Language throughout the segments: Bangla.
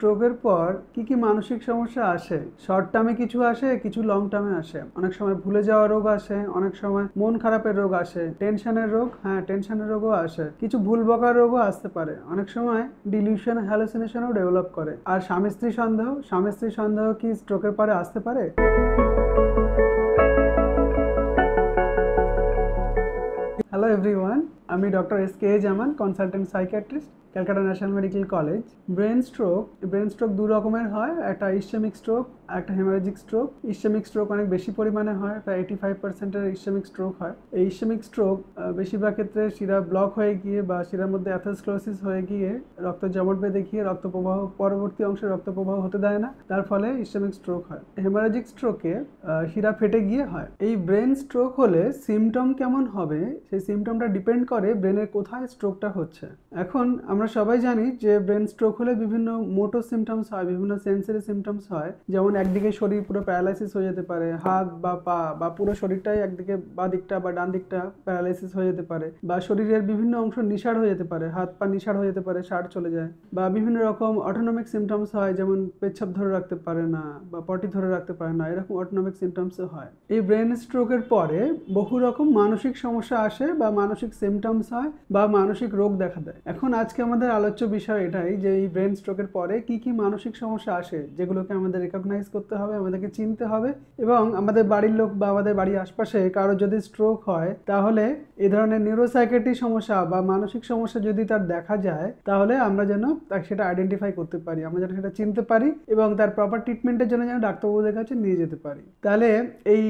স্ট্রোকের পর কি মানসিক সমস্যা আসে? শর্ট টার্মে কিছু আসে, কিছু লং টার্মে আসে। অনেক সময় ভুলে যাওয়া রোগ আসে, অনেক সময় মন খারাপের রোগ আসে, টেনশনের রোগ, হ্যাঁ টেনশনের রোগও আসে, কিছু ভুল বকার রোগও আসতে পারে। অনেক সময় ডিলিউশন হ্যালুসিনেশনও ডেভেলপ করে। আর স্বামী স্ত্রী সন্দেহ কি স্ট্রোকের পরে আসতে পারে? হ্যালো এভরিওয়ান, আমি doctor S K Zaman, consultant psychiatrist, Calcutta national medical college. Brain stroke দু রকমের হয়, একটা ইসচেমিক স্ট্রোক, একটা হেমারেজিক স্ট্রোক। ইসচেমিক স্ট্রোক অনেক বেশি পরিমাণে হয়, প্রায় 85%-এর ইসচেমিক স্ট্রোক হয়। এই ইসচেমিক স্ট্রোক বেশিরভাগ ক্ষেত্রে শিরা ব্লক হয়ে গিয়ে বা শিরার মধ্যে অ্যাথেরোস্ক্লেরোসিস হয়ে গিয়ে রক্ত জমাট বেঁধে গিয়ে রক্ত প্রবাহ পরবর্তী অংশে রক্ত প্রবাহ হতে দেয় না, তার ফলে ইসচেমিক স্ট্রোক হয়। হেমারেজিক স্ট্রোকে শিরা ফেটে গিয়ে হয়। এই ব্রেন স্ট্রোক হলে সিমটম কেমন হবে, সেই সিমটমটা ডিপেন্ড করে ব্রেনের কোথায় স্ট্রোকটা হচ্ছে। এখন আমরা সবাই জানি যে ব্রেন স্ট্রোক হলে বিভিন্ন মোটর সিমটমস হয়, বিভিন্ন সেন্সরি সিমটমস হয়। যেমন একদিকে শরীর পুরো প্যারালাইসিস হয়ে যেতে পারে, হাত বা পা বা পুরো শরীরটাই একদিকে বাঁ দিকটা বা ডান দিকটা প্যারালাইসিস হয়ে যেতে পারে, বা শরীরের বিভিন্ন অংশ নিষাড় হয়ে যেতে পারে, হাত পা নিষাড় হয়ে যেতে পারে, ষাঁড় চলে যায়। বা বিভিন্ন রকম অটোনমিক সিমটমস হয়, যেমন পেচ্ছাপ ধরে রাখতে পারে না বা পটি ধরে রাখতে পারে না, এরকম অটোনমিক সিমটমসও হয়। এই ব্রেন স্ট্রোকের পরে বহু রকম মানসিক সমস্যা আসে বা মানসিক সিমটমস হয় বা মানসিক রোগ দেখা দেয়। এখন আজকে আমাদের আলোচ্য বিষয় এটাই যে এই ব্রেন স্ট্রোকের পরে কি মানসিক সমস্যা আসে, যেগুলোকে আমাদের রেকগনাইজ করতে হবে, আমাদেরকে চিনতে হবে। এবং আমাদের বাড়ির লোক বা আমাদের বাড়ির আশপাশে কারো যদি স্ট্রোক হয়, তাহলে এই ধরনের নিউরোসাইকিয়াট্রিক সমস্যা বা মানসিক সমস্যা যদি তার দেখা যায়, তাহলে আমরা যেন সেটা আইডেন্টিফাই করতে পারি, আমরা যেন সেটা চিনতে পারি এবং তার প্রপার ট্রিটমেন্টের জন্য যেন ডাক্তারবাবুদের কাছে নিয়ে যেতে পারি। তাহলে এই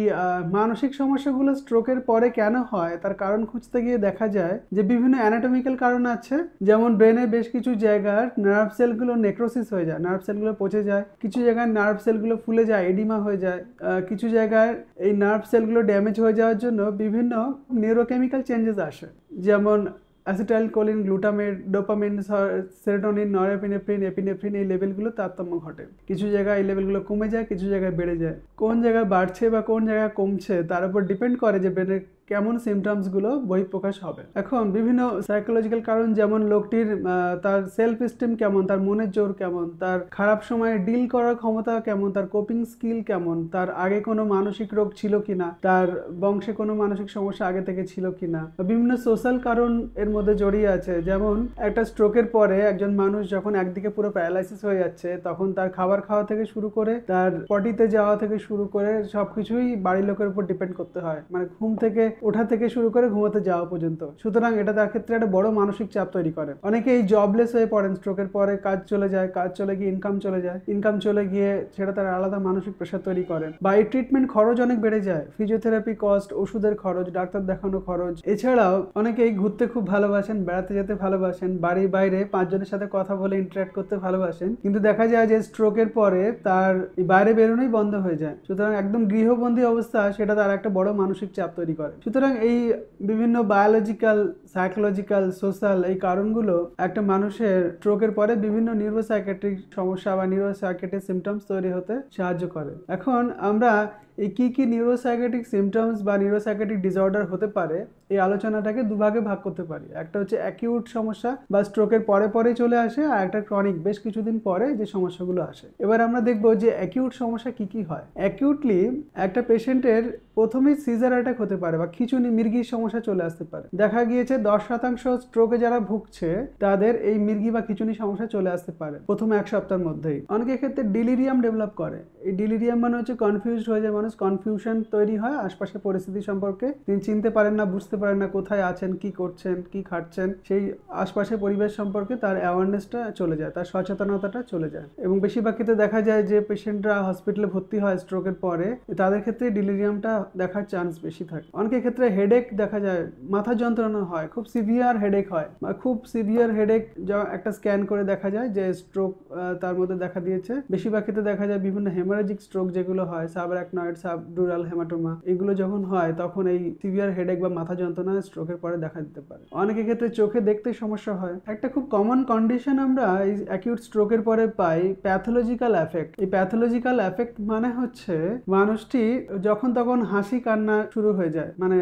মানসিক সমস্যাগুলো স্ট্রোকের পরে কেন হয়, তার কারণ খুঁজতে গিয়ে দেখা যায় যে বিভিন্ন অ্যানাটমিক্যাল কারণ আছে। যেমন ব্রেনের বেশ কিছু জায়গার নার্ভ সেলগুলো নেক্রোসিস হয়ে যায়, নার্ভ সেলগুলো পচে যায়, কিছু জায়গায় নার্ভ সেলগুলো ফুলে যায়, এডিমা হয়ে যায়, কিছু জায়গায় এই নার্ভ সেলগুলো ড্যামেজ হয়ে যাওয়ার জন্য বিভিন্ন নিউরোকেমিক্যাল চেঞ্জেস আসে। যেমন acetylcholine, glutamate, dopamine, serotonin, norepinephrine, epinephrine, এই লেভেলগুলো তারতম্য ঘটে। কিছু জায়গায় এই লেভেলগুলো কমে যায়, কিছু জায়গায় বেড়ে যায়। কোন জায়গায় বাড়ছে বা কোন জায়গায় কমছে তার উপর ডিপেন্ড করে যে ব্রেনের কেমন সিমটমসগুলো বহিঃপ্রকাশ হবে। এখন বিভিন্ন সাইকোলজিক্যাল কারণ, যেমন লোকটির তার সেলফ এস্টিম কেমন, তার মনের জোর কেমন, তার খারাপ সময়ে ডিল করার ক্ষমতা কেমন, তার কোপিং স্কিল কেমন, তার আগে কোনো মানসিক রোগ ছিল কিনা, তার বংশে কোনো মানসিক সমস্যা আগে থেকে ছিল কিনা, বিভিন্ন সোশ্যাল কারণ এর মধ্যে জড়িয়ে আছে। যেমন একটা স্ট্রোকের পরে একজন মানুষ যখন একদিকে পুরো প্যারালাইসিস হয়ে যাচ্ছে, তখন তার খাবার খাওয়া থেকে শুরু করে তার পটিতে যাওয়া থেকে শুরু করে সবকিছুই বাড়ির লোকের উপর ডিপেন্ড করতে হয়, মানে ঘুম থেকে ওঠা থেকে শুরু করে ঘুমাতে যাওয়া পর্যন্ত। সুতরাং এটা তার ক্ষেত্রে একটা বড় মানসিক চাপ তৈরি করে। অনেকে এই জবলেস হয়ে পড়েন স্ট্রোকের পরে, কাজ চলে যায়, কাজ চলে গিয়ে ইনকাম চলে যায়, ইনকাম চলে গিয়ে সেটা তার আলাদা মানসিক প্রেশার তৈরি করে। বা এই ট্রিটমেন্ট খরচ অনেক বেড়ে যায়, ফিজিওথেরাপি কস্ট, ওষুধের খরচ, ডাক্তার দেখানো খরচ। এছাড়াও অনেকেই ঘুরতে খুব ভালোবাসেন, বেড়াতে যেতে ভালোবাসেন, বাড়ির বাইরে 5 জনের সাথে কথা বলে ইন্টারাক্ট করতে ভালোবাসেন, কিন্তু দেখা যায় যে স্ট্রোকের পরে তার বাইরে বেরোনোই বন্ধ হয়ে যায়। সুতরাং একদম গৃহবন্দী অবস্থা, সেটা তার একটা বড় মানসিক চাপ তৈরি করে। সুতরাং এই বিভিন্ন বায়োলজিক্যাল, সাইকোলজিক্যাল, সোশ্যাল এই কারণগুলো একটা মানুষের স্ট্রোকের পরে বিভিন্ন নিউরোসাইকিয়াট্রিক সমস্যা বা নিউরোসাইকিয়াট্রিক সিমটমস তৈরি হতে সাহায্য করে। এখন আমরা এই কি নিউরোসাইকিয়াট্রিক সিমটমস বা নিউরোসাইকিয়াট্রিক ডিসঅর্ডার হতে পারে, এই আলোচনাটাকে দুভাগে ভাগ করতে পারি। একটা হচ্ছে অ্যাকিউট সমস্যা বা স্ট্রোকের পরে চলে আসে, আর একটা ক্রনিক, বেশ কিছুদিন পরে যে সমস্যাগুলো আসে। এবার আমরা দেখব যে অ্যাকিউট সমস্যা কি হয়। অ্যাকিউটলি একটা পেশেন্টের প্রথমেই সিজার অ্যাটাক হতে পারে বা খিঁচুনি, মির্গির সমস্যা চলে আসতে পারে। দেখা গিয়েছে 10% স্ট্রোকে যারা ভুগছে তাদের এই মির্গি বা খিঁচুনি সমস্যা চলে আসতে পারে প্রথম 1 সপ্তাহের মধ্যেই। অনেকের ক্ষেত্রে ডিলিরিয়াম ডেভেলপ করে। এই ডিলিরিয়াম মানে হচ্ছে কনফিউজড হয়ে যায় মানুষ, কনফিউশন তৈরি হয় আশপাশের পরিস্থিতি সম্পর্কে, তিনি চিনতে পারেন না, বুঝতে পারেন না কোথায় আছেন, কি করছেন, কি খাচ্ছেন, সেই আশপাশের পরিবেশ সম্পর্কে তার অ্যাওয়ারনেসটা চলে যায়, তার সচেতনতাটা চলে যায়। এবং বেশিরভাগ ক্ষেত্রে দেখা যায় যে পেশেন্টরা হসপিটালে ভর্তি হয় স্ট্রোকের পরে, তাদের ক্ষেত্রে ডিলিরিয়ামটা দেখার চান্স বেশি থাকে। অনেকের ক্ষেত্রে হেডেক দেখা যায়, মাথা যন্ত্রণা হয়, খুব সিভিয়ার হেডেক হয়, বা খুব সিভিয়ার হেডেক একটা স্ক্যান করে দেখা যায় যে স্ট্রোক তার মধ্যে দেখা দিয়েছে। বেশিরভাগ ক্ষেত্রে দেখা যায় বিভিন্ন হেমারেজিক স্ট্রোক যেগুলো হয়, সাবআরাকনয়েড সাবডুরাল হেমাটোমা, এগুলো যখন হয় তখন এই সিভিয়ার হেডেক বা মাথা যন্ত্রণা স্ট্রোকের পরে দেখা দিতে পারে। অনেকের ক্ষেত্রে চোখে দেখতে সমস্যা হয়। একটা খুব কমন কন্ডিশন আমরা এই অ্যাকিউট স্ট্রোকের পরে পাই, প্যাথোলজিক্যাল এফেক্ট। এই প্যাথোলজিক্যাল এফেক্ট মানে হচ্ছে মানুষটি যখন তখন হাসি কান্না শুরু হয়ে যায়, মানে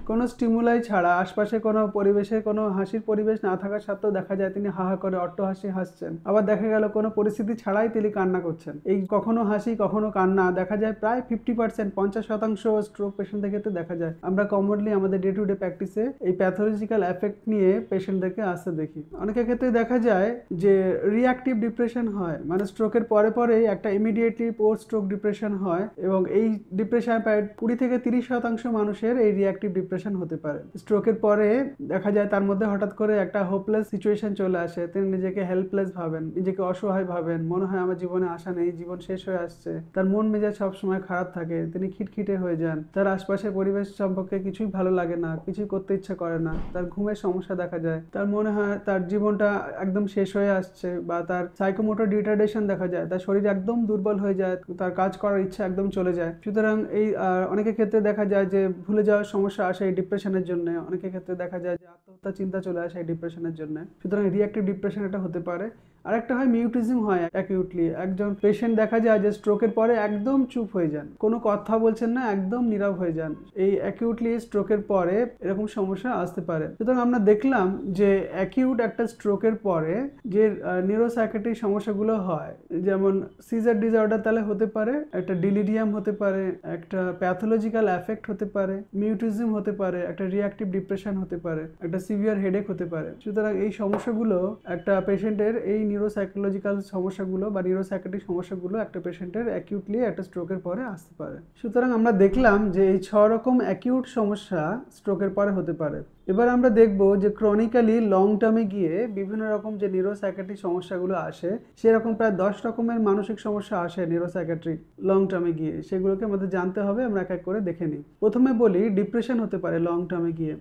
কোনো স্টিমুলাই ছাড়া, আশপাশে কোনো পরিবেশে কোনো হাসির পরিবেশ না থাকা সত্ত্বেও দেখা যায় তিনি হা হা করে অট্টহাসি হাসছেন। আবার দেখা গেল কোনো পরিস্থিতি ছাড়াই তিনি কান্না করছেন। এই কখনো হাসি কখনো কান্না দেখা যায় প্রায় 50%, 50% স্ট্রোক পেশেন্টদের ক্ষেত্রে দেখা যায়। আমরা কমনলি আমাদের ডে টু ডে প্র্যাকটিসে এই প্যাথোলজিক্যাল এফেক্ট নিয়ে পেশেন্টদেরকে আসতে দেখি। অনেকের ক্ষেত্রে দেখা যায় যে রিঅ্যাক্টিভ ডিপ্রেশন হয়, মানে স্ট্রোকের পরে পরেই একটা ইমিডিয়েটলি পোস্ট স্ট্রোক ডিপ্রেশন হয়, এবং এই ডিপ্রেশন প্রায় 20 থেকে 30% মানুষের এই রিঅ্যাক্টিভ ডিপ্রেশন হতে পারে। স্ট্রোকের পরে দেখা যায় তার মধ্যে হঠাৎ করে একটা হোপলেস সিচুয়েশন চলে আসে, তিনি নিজেকে হেল্পলেস ভাবেন, নিজেকে অসহায় ভাবেন, মনে হয় আমার জীবনে আশা নেই, জীবন শেষ হয়ে আসছে। তার মন মেজাজ সবসময় খারাপ থাকে, তিনি খিটখিটে হয়ে যান, তার আশপাশের পরিবেশ সম্পর্কে কিছুই ভালো লাগে না, কিছুই করতে ইচ্ছে করে না, তার ঘুমের সমস্যা দেখা যায়, তার মনে হয় তার জীবনটা একদম শেষ হয়ে আসছে, বা তার সাইকোমোটর ডিটারডেশন দেখা যায়, তার শরীর একদম দুর্বল হয়ে যায়, তার কাজ করার ইচ্ছা একদম চলে যায়। সুতরাং এই অনেকের ক্ষেত্রে দেখা যায় যে ভুলে যাওয়ার সমস্যা আসে এই ডিপ্রেশনের জন্য, অনেকের ক্ষেত্রে দেখা যায় যে আত্মহত্যা চিন্তা চলে আসে এই ডিপ্রেশনের জন্য। সুতরাং রিঅ্যাক্টিভ ডিপ্রেশন এটা হতে পারে। আরেকটা হয় মিউটিজম হয় অ্যাকিউটলি। একজন পেশেন্ট দেখা যায় যে স্ট্রোকের পরে একদম চুপ হয়ে যান, কোনো কথা বলছেন না, একদম নীরব হয়ে যান। এই অ্যাকিউটলি স্ট্রোকের পরে এরকম সমস্যা আসতে পারে। সুতরাং আমরা দেখলাম যে অ্যাকিউট একটা স্ট্রোকের পরে যে নিউরোসাইকিয়াট্রিক সমস্যাগুলো হয়, যেমন সিজার ডিসঅর্ডার তাহলে হতে পারে, একটা ডিলিরিয়াম হতে পারে, একটা প্যাথোলজিক্যাল এফেক্ট হতে পারে, মিউটিজম হতে পারে, একটা রিঅ্যাক্টিভ ডিপ্রেশন হতে পারে, একটা সিভিয়ার হেডেক হতে পারে। সুতরাং এই সমস্যাগুলো একটা পেশেন্টের, এই নিউরোসাইকোলজিক্যাল সমস্যাগুলো বা নিউরোসাইকিয়াট্রিক সমস্যাগুলো একটা পেশেন্টের অ্যাকিউটলি একটা স্ট্রোকের পরে আসতে পারে। সুতরাং আমরা দেখলাম যে এই 6 রকম অ্যাকিউট সমস্যা স্ট্রোকের পরে হতে পারে। এবার আমরা দেখব যে ক্রনিক্যালি লং টার্মে গিয়ে বিভিন্ন রকম যে নিউরোসাইকিয়াট্রিক সমস্যাগুলো আসে, সেরকম প্রায় 10 রকমের মানসিক সমস্যা আসে নিউরোসাইকিয়াট্রিক লং টার্মে গিয়ে। সেগুলোকে আমাদের জানতে হবে, আমরা এক এক করে দেখে নিই। প্রথমে বলি ডিপ্রেশন হতে পারে লং টার্মে গিয়ে।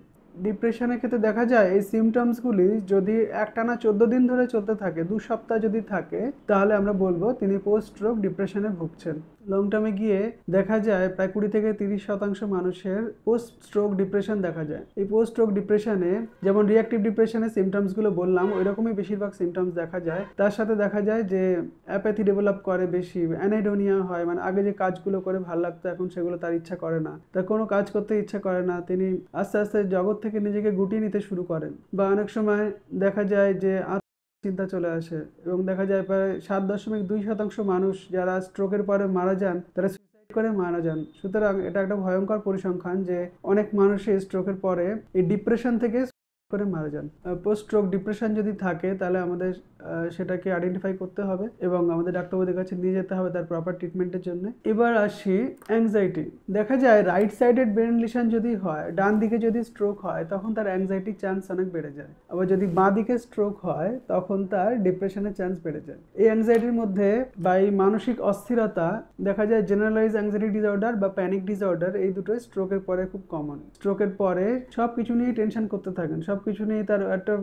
ডিপ্রেশনের ক্ষেত্রে দেখা যায় এই সিমটমসগুলি যদি একটানা 14 দিন ধরে চলতে থাকে, 2 সপ্তাহ যদি থাকে, তাহলে আমরা বলবো তিনি পোস্ট স্ট্রোক ডিপ্রেশনে ভুগছেন। লং টার্মে গিয়ে দেখা যায় প্রায় 20 থেকে 30% মানুষের পোস্ট স্ট্রোক ডিপ্রেশন দেখা যায়। এই পোস্ট স্ট্রোক ডিপ্রেশনে যেমন রিঅ্যাক্টিভ ডিপ্রেশনের সিমটমসগুলো বললাম, ওই রকমই বেশিরভাগ সিমটমস দেখা যায়। তার সাথে দেখা যায় যে অ্যাপ্যাথি ডেভেলপ করে বেশি, অ্যানাইডোনিয়া হয়, মানে আগে যে কাজগুলো করে ভালো লাগতো এখন সেগুলো তার ইচ্ছা করে না, তার কোনো কাজ করতে ইচ্ছা করে না, তিনি আস্তে আস্তে জগৎ থেকে নিজেকে গুটিয়ে নিতে শুরু করেন। বা অনেক সময় দেখা যায় যে চিন্তা চলে আসে, এবং দেখা যায় প্রায় 7.2% মানুষ যারা স্ট্রোকের পরে মারা যান তারা সুইসাইড করে মারা যান। সুতরাং এটা একটা ভয়ঙ্কর পরিসংখ্যান যে অনেক মানুষই স্ট্রোকের পরে এই ডিপ্রেশন থেকে করে মারা যান। পোস্ট স্ট্রোক ডিপ্রেশন যদি থাকে তাহলে আমাদের সেটাকে আইডেন্টিফাই করতে হবে এবং আমাদের ডাক্তারবাবুদের কাছে নিয়ে যেতে হবে তার প্রপার ট্রিটমেন্টের জন্য। এবার আসি অ্যাংজাইটি। দেখা যায় রাইট সাইডেড ব্রেন লিশন যদি হয়, ডান দিকে যদি স্ট্রোক হয়, তখন তার অ্যাংজাইটির চান্স অনেক বেড়ে যায়। আবার যদি বাঁ দিকে স্ট্রোক হয় তখন তার ডিপ্রেশনের চান্স বেড়ে যায়। এই অ্যাংজাইটির মধ্যে বা এই মানসিক অস্থিরতা দেখা যায় জেনারেলাইজ অ্যাংজাইটি ডিসঅর্ডার বা প্যানিক ডিসঅর্ডার, এই দুটোই স্ট্রোকের পরে খুব কমন। স্ট্রোকের পরে সব কিছু নিয়ে টেনশন করতে থাকেন, সব কিছু নিয়ে তার একটা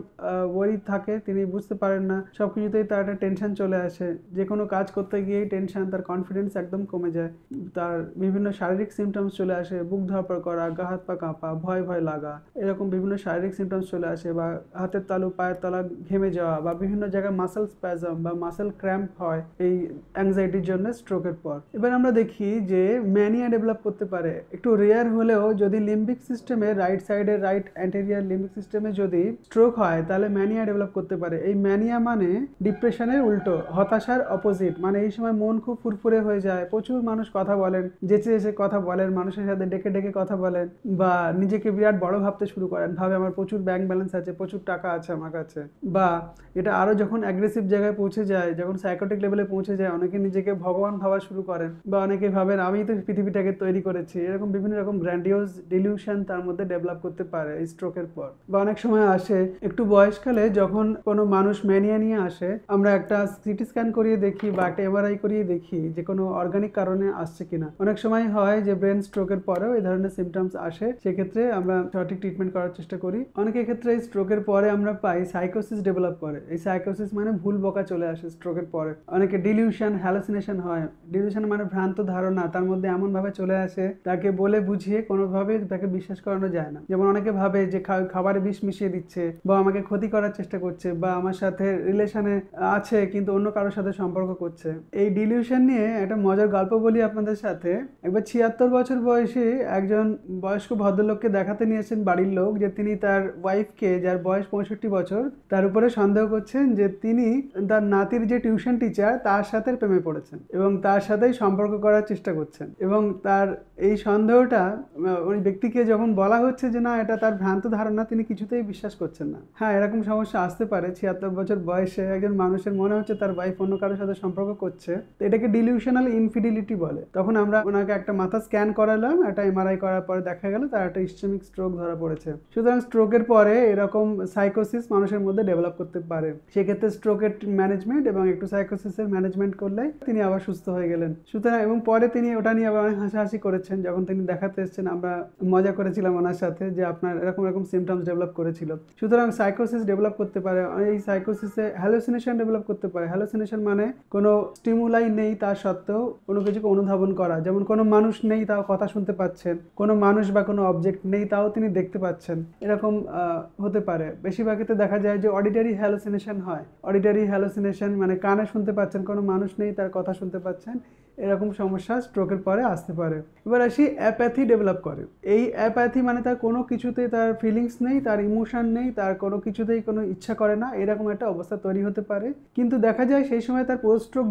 ওয়ারি থাকে, তিনি বুঝতে পারেন না, সব কিছুতেই তার একটা টেনশন চলে আসে, যে কোনো কাজ করতে গিয়েই টেনশন, তার কনফিডেন্স একদম কমে যায়, তার বিভিন্ন শারীরিক সিমটমস চলে আসে, বুক ধরপড় করা, গা হাত পা কাঁপা, ভয় ভয় লাগা, এরকম বিভিন্ন শারীরিক সিমটমস চলে আসে, বা হাতের তালু পায়ের তলা ঘেমে যাওয়া, বা বিভিন্ন জায়গায় মাসেল স্প্যাজম বা মাসেল ক্র্যাম্প হয় এই অ্যাংজাইটির জন্য স্ট্রোকের পর। এবার আমরা দেখি যে ম্যানিয়া ডেভেলপ করতে পারে, একটু রেয়ার হলেও যদি লিম্বিক সিস্টেমে রাইট সাইডের রাইট অ্যান্টেরিয়ার লিম্বিক সিস্টেমে যদি স্ট্রোক হয় তাহলে ম্যানিয়া ডেভেলপ করতে পারে। এই ম্যানিয়া মানে ডিপ্রেশনের উল্টো, হতাশার অপোজিট, মানে এই সময় মন খুব ফুরফুরে হয়ে যায়, প্রচুর মানুষ কথা বলেন, যেচে যেচে কথা বলেন, মানুষের সাথে ডেকে ডেকে কথা বলেন, বা নিজেকে বিরাট বড় ভাবতে শুরু করেন, ভাবে আমার প্রচুর ব্যাংক ব্যালেন্স আছে, প্রচুর টাকা আছে আমার কাছে। বা এটা আরো যখন অ্যাগ্রেসিভ জায়গায় পৌঁছে যায়, যখন সাইকোটিক লেভেলে পৌঁছে যায়, অনেকে নিজেকে ভগবান ভাবা শুরু করেন, বা অনেকে ভাবেন আমি তো পৃথিবীটাকে তৈরি করেছি, এরকম বিভিন্ন রকম গ্র্যান্ডিওস ডিলিউশন তার মধ্যে ডেভেলপ করতে পারে এই স্ট্রোকের পর। বা অনেক অনেক সময় আসে একটু বয়সকালে, যখন কোনো মানুষ ম্যানিয়া নিয়ে আসে, আমরা একটা সিটি স্ক্যান করিয়ে দেখি বা একটা এমআরআই করিয়ে দেখি যে কোনো অর্গানিক কারণে আসছে কিনা। অনেক সময় হয় যে ব্রেন স্ট্রোকের পরেও এই ধরনের সিমটমস আসে, সেক্ষেত্রে আমরা সঠিক ট্রিটমেন্ট করার চেষ্টা করি। অনেকের ক্ষেত্রে এই স্ট্রোকের পরে আমরা পাই সাইকোসিস ডেভেলপ করে। এই সাইকোসিস মানে ভুল বকা চলে আসে স্ট্রোকের পরে। অনেকে ডিলিউশন, হ্যালুসিনেশন হয়। ডিলিউশন মানে ভ্রান্ত ধারণা তার মধ্যে এমন ভাবে চলে আসে, তাকে বলে বুঝিয়ে কোনোভাবে তাকে বিশ্বাস করানো যায় না। যেমন অনেকে ভাবে যে খাবারে বিষ মিশিয়ে দিচ্ছে, বা আমাকে ক্ষতি করার চেষ্টা করছে, বা আমার সাথে রিলেশনে আছে কিন্তু অন্য কারোর সাথে সম্পর্ক করছে। এই ডিলিউশন নিয়ে একটা মজার গল্প বলি আপনাদের সাথে। একবার ৭৬ বছর বয়সী একজন বয়স্ক ভদ্রলোককে দেখাতে নিয়েছেন বাড়ির লোক যে তিনি তার ওয়াইফকে, যার বয়স ৬৫ বছর, তার উপরে সন্দেহ করছেন যে তিনি তার নাতির যে টিউশন টিচার তার সাথে প্রেমে পড়েছেন এবং তার সাথেই সম্পর্ক করার চেষ্টা করছেন। এবং তার এই সন্দেহটা ওই ব্যক্তিকে যখন বলা হচ্ছে যে না, এটা তার ভ্রান্ত ধারণা, তিনি কিছুতেই বিশ্বাস করছেন না। হ্যাঁ, এরকম সমস্যা আসতে পারে। ৭৬ বছর বয়সে একজন মানুষের মনে হচ্ছে তার ওয়াইফ অন্য কারোর সাথে সম্পর্ক করছে, তো এটাকে ডিলিউশনাল ইনফিডিলিটি বলে। তখন আমরা ওনাকে একটা মাথা স্ক্যান করালাম, একটা এমআরআই করার পরে দেখা গেল তার একটা ইসচেমিক স্ট্রোক ধরা পড়েছে। সুতরাং স্ট্রোকের পরে এরকম সাইকোসিস মানুষের মধ্যে ডেভেলপ করতে পারে। সেক্ষেত্রে স্ট্রোকের ম্যানেজমেন্ট এবং একটু সাইকোসিসের ম্যানেজমেন্ট করলে তিনি আবার সুস্থ হয়ে গেলেন। সুতরাং এবং পরে তিনি ওটা নিয়ে আবার অনেক হাসাহাসি করেছেন। যখন তিনি দেখাতে এসেছেন, আমরা মজা করেছিলাম ওনার সাথে যে আপনার এরকম এরকম সিমটমস ডেভেলপ করেছিল। সুতরাং সাইকোসিস ডেভেলপ করতে পারে। এই সাইকোসিসে হ্যালুসিনেশন ডেভেলপ করতে পারে। হ্যালুসিনেশন মানে কোনো স্টিমুলাই নেই তার সত্ত্বেও কোনো কিছুকে অনুধাবন করা। যেমন কোনো মানুষ নেই তাও কথা শুনতে পাচ্ছেন, কোনো মানুষ বা কোনো অবজেক্ট নেই তাও তিনি দেখতে পাচ্ছেন, এরকম হতে পারে। বেশিরভাগ ক্ষেত্রে দেখা যায় যে অডিটারি হ্যালুসিনেশন হয়। অডিটারি হ্যালুসিনেশন মানে কানে শুনতে পাচ্ছেন, কোনো মানুষ নেই তার কথা শুনতে পাচ্ছেন, এরকম সমস্যা স্ট্রোকের পরে আসতে পারে। এবার আসি অ্যাপ্যাথি ডেভেলপ করে। এই অ্যাপ্যাথি মানে তার কোনো কিছুতেই তার ফিলিংস নেই, তার ইমোশন নেই, তার কোনো কিছুতেই কোনো ইচ্ছা করে না, এরকম একটা অবস্থা তৈরি হতে পারে। কিন্তু দেখা যায় সেই সময় তার পোস্ট স্ট্রোক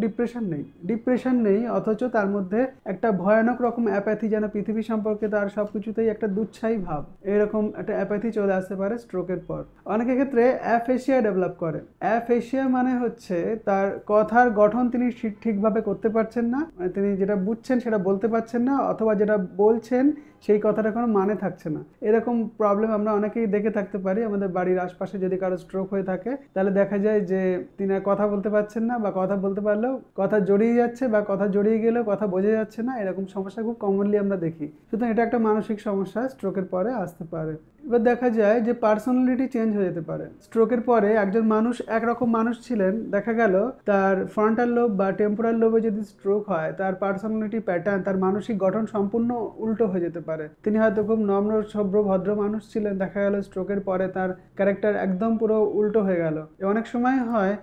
ডিপ্রেশন নেই, অথচ তার মধ্যে একটা ভয়ানক রকম অ্যাপ্যাথি, যেন পৃথিবী সম্পর্কে তার সব কিছুতেই একটা দুচ্ছাই ভাব, এরকম একটা অ্যাপ্যাথি চলে আসতে পারে স্ট্রোকের পর। অনেকের ক্ষেত্রে অ্যাফেসিয়া ডেভেলপ করে। অ্যাফেসিয়া মানে হচ্ছে তার কথার গঠন তিনি ঠিকভাবে করতে পারছেন না, মানে তিনি যেটা বুঝছেন সেটা বলতে পারছেন না, অথবা যেটা বলছেন সেই কথাটা কোনো মানে থাকছে না। এরকম প্রবলেম আমরা অনেকেই দেখে থাকতে পারি। আমাদের বাড়ির আশপাশে যদি কারো স্ট্রোক হয়ে থাকে, তাহলে দেখা যায় যে তিনি কথা বলতে পারছেন না, বা কথা বলতে পারলেও কথা জড়িয়ে যাচ্ছে, বা কথা জড়িয়ে গেলেও কথা বোঝা যাচ্ছে না। এরকম সমস্যা খুব কমনলি আমরা দেখি। সুতরাং এটা একটা মানসিক সমস্যা স্ট্রোকের পরে আসতে পারে। এবার দেখা যায় যে পার্সোনালিটি চেঞ্জ হয়ে যেতে পারে। স্ট্রোকের পরে একজন মানুষ একরকম মানুষ ছিলেন, দেখা গেল তার ফ্রন্টাল লোব বা টেম্পোরাল লোবে যদি স্ট্রোক হয়, তার পার্সোনালিটি প্যাটার্ন, তার মানসিক গঠন সম্পূর্ণ উল্টো হয়ে যেতে পারে। তিনি হয়তো খুব নম্র, সভ্র, ভদ্র মানুষ ছিলেন, দেখা গেল স্ট্রোকের পরে তার ক্যারেক্টার একদম পুরো উল্টো হয়ে গেল। অনেক সময় হয়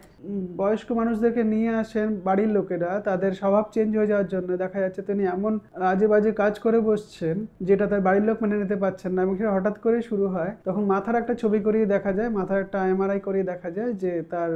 বয়স্ক মানুষদেরকে নিয়ে আসেন বাড়ির লোকেরা তাদের স্বভাব চেঞ্জ হয়ে যাওয়ার জন্য। দেখা যাচ্ছে তিনি এমন আজে বাজে কাজ করে বসছেন যেটা তার বাড়ির লোক মেনে নিতে পারছেন না, এবং সেটা হঠাৎ করে শুরু হয়। তখন মাথার একটা ছবি করিয়ে দেখা যায়, মাথার একটা এমআরআই করিয়ে দেখা যায় যে তার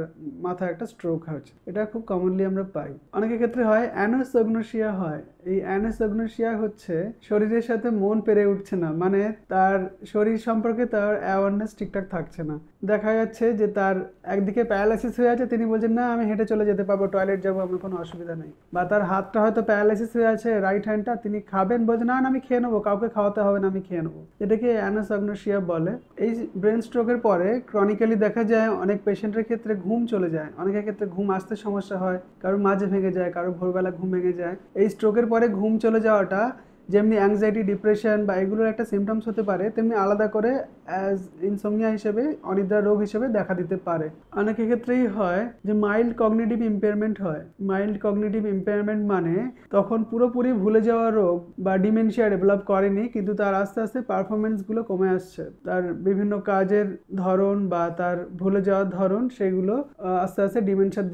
মাথায় একটা স্ট্রোক হয়েছে। এটা খুব কমনলি আমরা পাই। অনেকের ক্ষেত্রে হয় অ্যানোসগনোসিয়া হয়। এই অ্যানোসগনোসিয়া হচ্ছে শরীরের সাথে মন পেরে উঠছে না, মানে তার শরীর সম্পর্কে তার অ্যাওয়ারনেস ঠিকঠাক থাকছে না। দেখা যাচ্ছে যে তার একদিকে প্যারালাইসিস হয়ে আছে, তিনি বলছেন না আমি হেঁটে চলে যেতে পারবো, টয়লেট যাবো, আমার কোনো অসুবিধা নেই। বা তার হাতটা হয়তো প্যারালাইসিস হয়ে আছে, রাইট হ্যান্ডটা, তিনি খাবেন, বলছেন না আমি খেয়ে নেবো, কাউকে খাওয়াতে হবে না, আমি খেয়ে নেবো। এটাকে অ্যানোসগনোসিয়া বলে। এই ব্রেন স্ট্রোকের পরে ক্রনিক্যালি দেখা যায় অনেক পেশেন্টের ক্ষেত্রে ঘুম চলে যায়, অনেকের ক্ষেত্রে ঘুম আসতে সমস্যা হয়, কারোর মাঝে ভেঙে যায়, কারোর ভোরবেলা ঘুম ভেঙে যায়। এই স্ট্রোকের পরে ঘুম চলে যাওয়াটা যেমনি অ্যাংজাইটি, ডিপ্রেশন বা এগুলোর একটা সিমটমস হতে পারে, তেমনি আলাদা করে অ্যাজ ইনসোমনিয়া হিসেবে, অনিদ্রা রোগ হিসেবে দেখা দিতে পারে। অনেকের ক্ষেত্রেই হয় যে মাইল্ড কগনিটিভ ইম্পেয়ারমেন্ট হয়। মাইল্ড কগনিটিভ ইম্পেয়ারমেন্ট মানে তখন পুরোপুরি ভুলে যাওয়া রোগ বা ডিমেনশিয়া ডেভেলপ করেনি, কিন্তু তার আস্তে আস্তে পারফরমেন্সগুলো কমে আসছে, তার বিভিন্ন কাজের ধরন বা তার ভুলে যাওয়ার ধরন, সেগুলো আস্তে আস্তে ডিমেনশিয়ার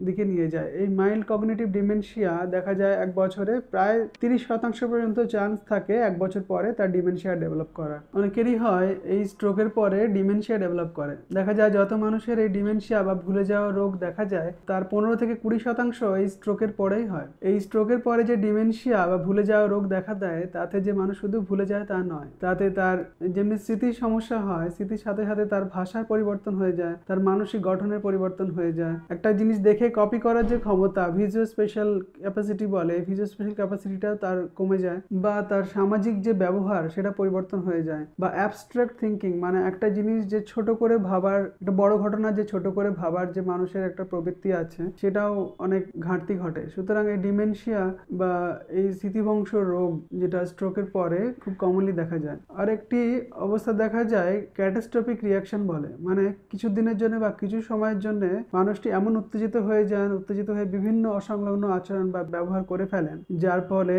দিকে নিয়ে যায়। এই মাইল্ড কগনিটিভ ডিমেনশিয়া দেখা যায় এক বছরে প্রায় 30% পর্যন্ত চান্স থাকে এক বছর পরে তার ডিমেনশিয়া ডেভেলপ করা। অনেকেরই হয় এই স্ট্রোকের পরে ডিমেনশিয়া ডেভেলপ করে। দেখা যায় যত মানুষের এই ডিমেনশিয়া বা ভুলে যাওয়া রোগ দেখা যায়, তার 15 থেকে 20% এই স্ট্রোকের পরেই হয়। এই স্ট্রোকের পরে যে ডিমেনশিয়া বা ভুলে যাওয়া রোগ দেখা দেয়, তাতে যে মানুষ শুধু ভুলে যায় তা নয়, তাতে তার যেমনি স্মৃতির সমস্যা হয়, স্মৃতির সাথে সাথে তার ভাষার পরিবর্তন হয়ে যায়, তার মানসিক গঠনের পরিবর্তন হয়ে যায়। একটা জিনিস দেখে কপি করার যে ক্ষমতা, ভিজুয়াল স্পেশাল ক্যাপাসিটি বলে, ভিজুয়াল স্পেশাল ক্যাপাসিটিটাও তার কমে যায়। বা তার সামাজিক যে ব্যবহার সেটা পরিবর্তন হয়ে যায়, বা অ্যাবস্ট্রাক্ট থিঙ্কিং মানে একটা জিনিস যে ছোট করে ভাবার, একটা বড় ঘটনা যে ছোট করে ভাবার যে মানুষের একটা প্রবৃত্তি আছে সেটাও অনেক ঘাটতি ঘটে। সুতরাং এই ডিমেনশিয়া বা এই স্মৃতিভ্রংশ রোগ যেটা স্ট্রোকের পরে খুব কমনলি দেখা যায়। আর একটি অবস্থা দেখা যায় ক্যাটাস্ট্রফিক রিয়াকশন বলে, মানে কিছু দিনের জন্য বা কিছু সময়ের জন্য মানুষটি এমন উত্তেজিত হয়ে যান, উত্তেজিত হয়ে বিভিন্ন অসংলগ্ন আচরণ বা ব্যবহার করে ফেলেন, যার ফলে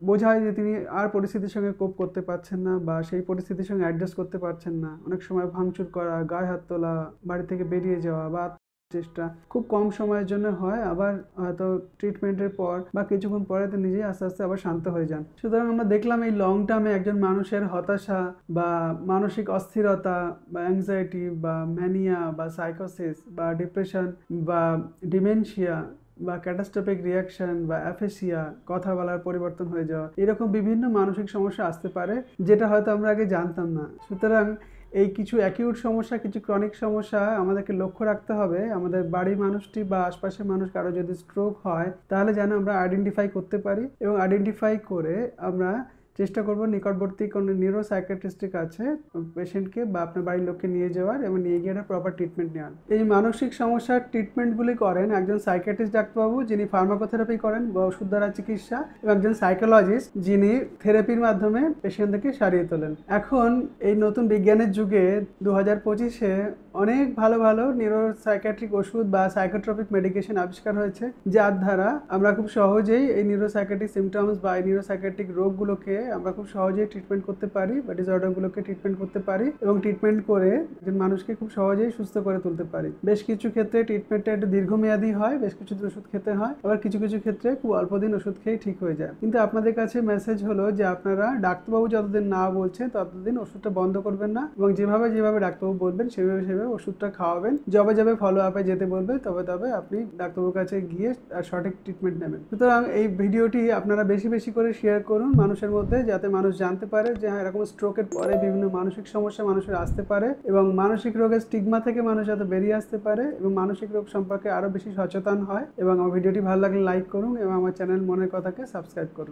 বোঝায় যে তিনি আর পরিস্থিতির সঙ্গে কোপ করতে পারছেন না বা সেই পরিস্থিতির সঙ্গে অ্যাডজাস্ট করতে পারছেন না। অনেক সময় ভাঙচুর করা, গায়ে হাত তোলা, বাড়ি থেকে বেরিয়ে যাওয়া বা চেষ্টা খুব কম সময়ের জন্য হয়, আবার হয়তো ট্রিটমেন্টের পর বা কিছুক্ষণ পরে তো নিজেই আস্তে আস্তে আবার শান্ত হয়ে যান। সুতরাং আমরা দেখলাম এই লং টার্মে একজন মানুষের হতাশা বা মানসিক অস্থিরতা বা অ্যাংজাইটি বা ম্যানিয়া বা সাইকোসিস বা ডিপ্রেশন বা ডিমেনশিয়া বা ক্যাটাস্ট্রফিক রিয়াকশন বা অ্যাফেসিয়া, কথা বলার পরিবর্তন হয়ে যাওয়া, এরকম বিভিন্ন মানসিক সমস্যা আসতে পারে যেটা হয়তো আমরা আগে জানতাম না। সুতরাং এই কিছু অ্যাকিউট সমস্যা, কিছু ক্রনিক সমস্যা আমাদেরকে লক্ষ্য রাখতে হবে। আমাদের বাড়ির মানুষটি বা আশপাশের মানুষ কারো যদি স্ট্রোক হয় তাহলে যেন আমরা আইডেন্টিফাই করতে পারি, এবং আইডেন্টিফাই করে আমরা চেষ্টা করব নিকটবর্তী কোনো নিউরোসাইকিয়াট্রিস্টের কাছে পেশেন্টকে বা আপনার বাড়ির লোককে নিয়ে যাওয়ার এবং নিয়ে গিয়ে একটা প্রপার ট্রিটমেন্ট নেওয়ার। এই মানসিক সমস্যার ট্রিটমেন্টগুলি করেন একজন সাইকিয়াট্রিস্ট ডাক্তারবাবু, যিনি ফার্মাকোথেরাপি করেন বা ওষুধ দ্বারা চিকিৎসা, এবং একজন সাইকোলজিস্ট যিনি থেরাপির মাধ্যমে পেশেন্টদেরকে সারিয়ে তোলেন। এখন এই নতুন বিজ্ঞানের যুগে 2025-এ অনেক ভালো ভালো নিউরোসাইকিয়াট্রিক ওষুধ বা সাইকোট্রপিক মেডিকেশন আবিষ্কার হয়েছে, যার দ্বারা আমরা খুব সহজেই এই নিউরোসাইকিয়াট্রিক সিমটমস বা এই নিউরোসাইকিয়াট্রিক রোগগুলোকে আমরা খুব সহজেই ট্রিটমেন্ট করতে পারি বা ডিসঅর্ডারগুলোকে ট্রিটমেন্ট করতে পারি, এবং ট্রিটমেন্ট করে একজন মানুষকে খুব সহজেই সুস্থ করে তুলতে পারি। বেশ কিছু ক্ষেত্রে ট্রিটমেন্টটা একটু দীর্ঘমেয়াদী হয়, বেশ কিছু দিন ওষুধ খেতে হয়, আবার কিছু কিছু ক্ষেত্রে খুব অল্প দিন ওষুধ খেয়ে ঠিক হয়ে যায়। কিন্তু আপনাদের কাছে মেসেজ হলো যে আপনারা ডাক্তারবাবু যতদিন না বলছে ততদিন ওষুধটা বন্ধ করবেন না, এবং যেভাবে ডাক্তারবাবু বলবেন সেভাবে ওষুধটা খাওয়াবেন। যবে ফলো আপে যেতে বলবে তবে আপনি ডাক্তারবাবুর কাছে গিয়ে সঠিক ট্রিটমেন্ট নেবেন। সুতরাং এই ভিডিওটি আপনারা বেশি বেশি করে শেয়ার করুন মানুষের মধ্যে, যাতে মানুষ জানতে পারে যে হ্যাঁ, এরকম স্ট্রোকের পরে বিভিন্ন মানসিক সমস্যা মানুষের আসতে পারে, এবং মানসিক রোগের স্টিগমা থেকে মানুষ যাতে বেরিয়ে আসতে পারে এবং মানসিক রোগ সম্পর্কে আরো বেশি সচেতন হয়। এবং আমার ভিডিওটি ভালো লাগলে লাইক করুন এবং আমার চ্যানেল মনের কথাকে সাবস্ক্রাইব করুন।